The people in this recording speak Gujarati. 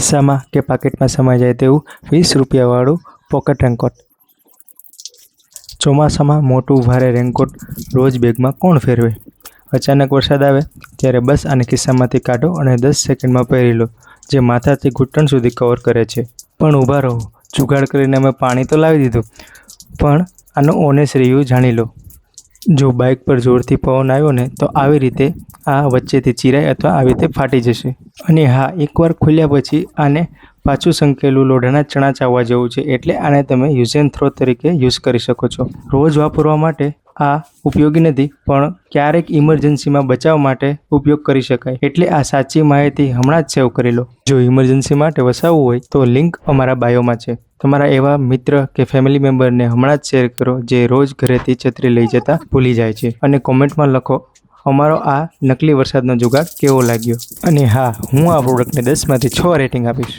ખિસ્સામાં કે પાકેટમાં સમાઈ જાય તેવું 20 રૂપિયાવાળું પોકેટ રેનકોટ. ચોમાસામાં મોટું ભારે રેનકોટ રોજ બેગમાં કોણ ફેરવે? અચાનક વરસાદ આવે ત્યારે બસ આને ખિસ્સામાંથી કાઢો અને 10 સેકન્ડમાં પહેરી લો, જે માથાથી ઘૂંટણ સુધી કવર કરે છે. પણ ઊભા રહો, જુગાડ કરીને અમે પાણી તો લાવી દીધું, પણ આનો ઓનેસ્ટ રિવ્યૂ જાણી લો. જો બાઇક પર જોરથી પવન આવ્યો ને તો આવી રીતે આ વચ્ચેથી ચીરાય અથવા આવી રીતે ફાટી જશે. અને હા, એકવાર ખોલ્યા પછી આને પાછું સંકેલું લોઢાના ચણા ચાવવા જેવું છે, એટલે આને તમે યુઝ એન્ડ થ્રો તરીકે યુઝ કરી શકો છો. રોજ વાપરવા માટે આ ઉપયોગી નથી, પણ ક્યારેક ઇમરજન્સીમાં બચાવ માટે ઉપયોગ કરી શકાય. એટલે આ સાચી માહિતી હમણાં જ સેવ કરી લો. જો ઇમરજન્સી માટે વસાવવું હોય તો લિંક અમારા બાયોમાં છે. તમારા એવા મિત્ર કે ફેમિલી મેમ્બરને હમણાં જ શેર કરો જે રોજ ઘરેથી છત્રી લઈ જતા ભૂલી જાય છે, અને કોમેન્ટમાં લખો અમારો આ નકલી વરસાદનો જુગાડ કેવો લાગ્યો. અને હા, હું આ પ્રોડક્ટને 10 માંથી 6 રેટિંગ આપીશ.